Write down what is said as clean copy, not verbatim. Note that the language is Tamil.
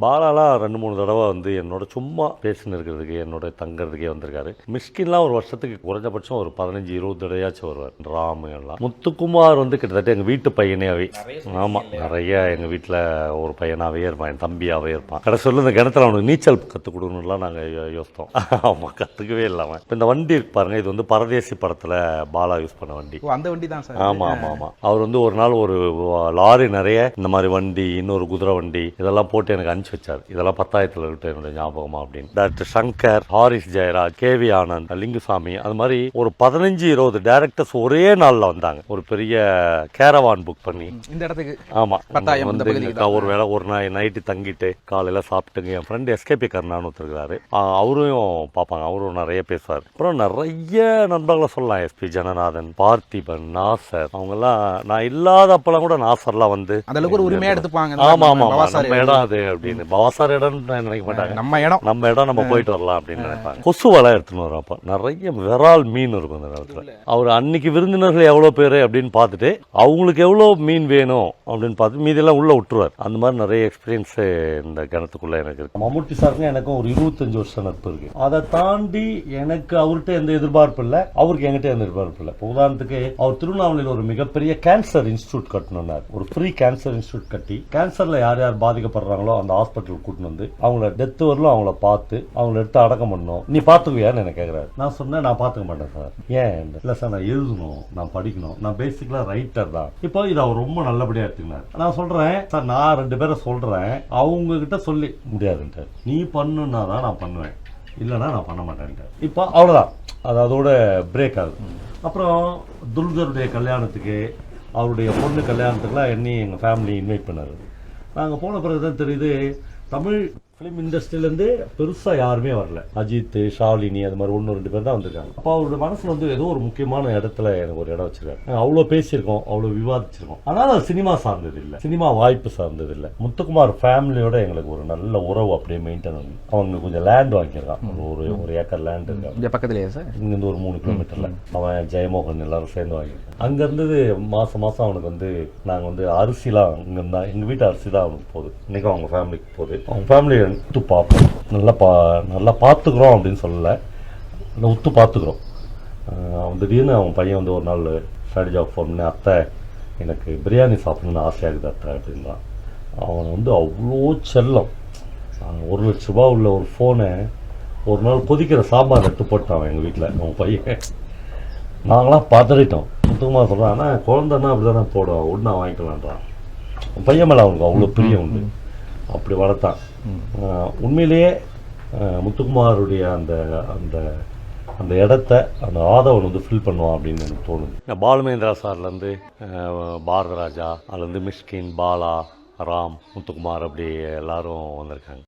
பாலாலாம் 2-3 தடவை வந்து என்னோட சும்மா பேசின்னு இருக்கிறதுக்கு என்னோட தங்குறதுக்கே வந்திருக்காரு. மிஷ்கின்லாம் ஒரு வருஷத்துக்கு குறைஞ்சபட்சம் ஒரு 15-20 தடவையாச்சும் வருவார். ராமு எல்லாம். முத்துக்குமார் வந்து கிட்டத்தட்ட எங்கள் வீட்டு பையனேவே. ஆமாம், நிறைய எங்கள் வீட்டில் ஒரு பையனாகவே இருப்பான், என் தம்பியாகவே இருப்பான். கடைசியில் இந்த கிணத்துல அவனுக்கு நீச்சல் கற்றுக் கொடுக்கணும்லாம் நாங்கள் யோசித்தோம். ஆமாம், கற்றுக்கவே இல்லாமல். இப்போ இந்த வண்டி இருக்கு பாருங்க, இது வந்து பரதேசி படத்தில் பாலா யூஸ் பண்ண வண்டி. அந்த வண்டி தான் சார். ஆமாம் ஆமாம் ஆமாம். அவர் வந்து ஒரு நாள் ஒரு லாரி நிறைய இந்த மாதிரி வண்டி, இன்னொரு குதிரை வண்டி இதெல்லாம் போட்டு எனக்கு அனுப்பிச்சு வச்சார். இதெல்லாம் 10,000 இருக்கு என்னுடைய ஞாபகமா அப்படின்னு. டாக்டர் சங்கர், ஹாரிஸ் ஜெயராஜ், கேவி ஆனந்த், லிங்குசாமி, அது மாதிரி ஒரு 15-20 டைரக்டர்ஸ் ஒரே நாள்ல வந்தாங்க. ஒரு பெரிய கேரவான் புக் பண்ணி இந்த இடத்துக்கு. ஆமா, ஒரு வேளை ஒரு நைட்டு தங்கிட்டு காலையில சாப்பிட்டுங்க. என் ஃப்ரெண்ட் எஸ்கேபி கர்ணான்னு ஒருத்தருக்காரு, அவரையும் பார்ப்பாங்க. அவரும் நிறைய பேசுவார். அப்புறம் நிறைய நண்பர்களை சொல்லலாம். எஸ்பி ஜனநாதன், பார்த்திபன், நாசர், அவங்க எல்லாம் நான் இல்லாத அப்பெல்லாம் கூட நாசர்லாம் வந்து அந்த அளவுக்கு ஒரு உரிமையா எடுத்துப்பாங்க. ஆமா ஆமா, நம்ம இடம் அது அப்படின்னு. பவாசார் இடம் நினைக்க மாட்டாங்க, நம்ம இடம் நம்ம போயிட்டு வரலாம் அப்படின்னு நினைப்பாங்க. கொசு வலை எடுத்துன்னு வரோம். அப்ப நிறைய விரால் மீன் இருக்கும் அந்த நேரத்துல. அவர் அன்னைக்கு விருந்தினர்கள் எவ்வளவு பேரு அப்படின்னு பார்த்துட்டு அவங்களுக்கு எவ்வளவு மீன் வேணும் அப்படின்னு பார்த்து மீதெல்லாம் உள்ள விட்டுருவார். அந்த மாதிரி நிறைய எக்ஸ்பீரியன்ஸ் இந்த கிணத்துக்குள்ள எனக்கு இருக்கு. மம்முட்டி சாருக்கு எனக்கும் ஒரு 25 வருஷம் நட்பு இருக்கு. அதை தாண்டி எனக்கு அவர்கிட்ட எந்த எதிர்பார்ப்பு இல்லை, அவருக்கு என்கிட்ட எந்த எதிர்பார்ப்பு இல்லை. உதாரணத்துக்கு அவர் திருவண்ணாமலையில் ஒரு மிகப்பெரிய கேன்சர் இன்ஸ்டியூட் கட்டணும்னார். ஒரு ஃப்ரீ கேன்சர் இன்ஸ்டியூட் கட்டி கேன்சர்ல யார் யார் பாதிக்கப்படுறாங்களோ அந்த ஹாஸ்பிட்டல் கூட்டின்னு வந்து அவங்கள டெத்து வரலும் அவங்கள பார்த்து அவங்கள எடுத்து அடக்கம் பண்ணணும். நீ பாத்துக்குவியான்னு என்ன கேட்கிறாரு. நான் சொன்னேன், நான் பாத்துக்க மாட்டேன் சார். ஏன் இல்ல சார், நான் எழுதணும், நான் படிக்கணும், நான் பேசிக்கலா ரைட்டர் தான். இப்போ இதை அவர் ரொம்ப நல்லபடியா எடுத்துக்கினார். நான் சொல்றேன் சார், நான் 2 பேரை சொல்றேன், அவங்க கிட்ட சொல்லி முடியாதுன்ட்டு. நீ பண்ணுன்னா தான் நான் பண்ணுவேன், இல்லைன்னா நான் பண்ண மாட்டேன்ட்டு. இப்போ அவ்வளவுதான், அது அதோட பிரேக் ஆகுது. அப்புறம் துல்கருடைய கல்யாணத்துக்கு, அவருடைய பொண்ணு கல்யாணத்துக்குலாம் என்னையும் எங்கள் ஃபேமிலி இன்வைட் பண்ணாரு. நாங்கள் போன பிறகு தான் தெரியுது, தமிழ் ஃபிலிம் இண்டஸ்ட்ரியிலேருந்து பெருசாக யாருமே வரல. அஜித், ஷாலினி, அது மாதிரி 1-2 பேர் தான் வந்திருக்காங்க. அப்போ அவரோட மனசில் வந்து ஏதோ ஒரு முக்கியமான இடத்துல எனக்கு ஒரு இடம் வச்சிருக்காரு. அவ்வளோ பேசியிருக்கோம், அவ்வளோ விவாதிச்சிருக்கோம். ஆனால் அது சினிமா சார்ந்தது இல்லை, சினிமா வாய்ப்பு சார்ந்தது இல்லை. முத்துக்குமார் ஃபேமிலியோட எங்களுக்கு ஒரு நல்ல உறவு அப்படியே மெயின்டைன் பண்ணி அவங்க கொஞ்சம் லேண்ட் வாங்கியிருக்கான். ஒரு ஏக்கர் லேண்ட் இருக்காங்க பக்கத்துலேயே சார், இங்கேருந்து ஒரு 3 கிலோமீட்டரில். அவன் ஜெயமோகன் எல்லாரும் சேர்ந்து வாங்கியிருக்கான். அங்கே இருந்தது மாதம் அவனுக்கு வந்து நாங்கள் வந்து அரிசிலாம் இங்கே இருந்தால் எங்கள் வீட்டு அரிசி தான் அவனுக்கு போகுது. இன்றைக்கும் அவங்க ஃபேமிலிக்கு போகுது. அவங்க ஃபேமிலி உத்து பார்ப்போம், நல்லா பார்த்துக்குறோம் அப்படின்னு சொல்லலை, நல்லா உத்து பார்த்துக்குறோம். அவன் திடீர்னு அவன் பையன் வந்து ஒரு நாள் ஸ்டடி ஜாப் ஃபோன் பண்ணி, அத்தை எனக்கு பிரியாணி சாப்பிடணுன்னு ஆசையாக இருக்குது அத்தை அப்படின்றான். அவன் வந்து அவ்வளோ செல்லம். 1 லட்ச ரூபா உள்ள ஒரு ஃபோனை ஒரு நாள் கொதிக்கிற சாம்பார் எடுத்து போட்டான் எங்கள் வீட்டில் அவன் பையன். நாங்களாம் பதறிட்டோம். முத்துக்குமார் சொல்கிறான், ஆனால் குழந்தைன்னா அப்படி தானே போடும், ஒன்றா வாங்கிக்கலான்றான். பையன் மேலே அவனுக்கு அவ்வளோ பிரியம் உண்டு, அப்படி வளர்த்தான். உண்மையிலேயே முத்துக்குமாருடைய அந்த அந்த அந்த இடத்த அந்த ஆதவன் வந்து ஃபில் பண்ணுவான் அப்படின்னு எனக்கு தோணுது. பாலுமேந்திரா சார்லேருந்து பாரதராஜா, அதுலேருந்து மிஷ்கின், பாலா, ராம், முத்துக்குமார், அப்படி எல்லாரும் வந்திருக்காங்க.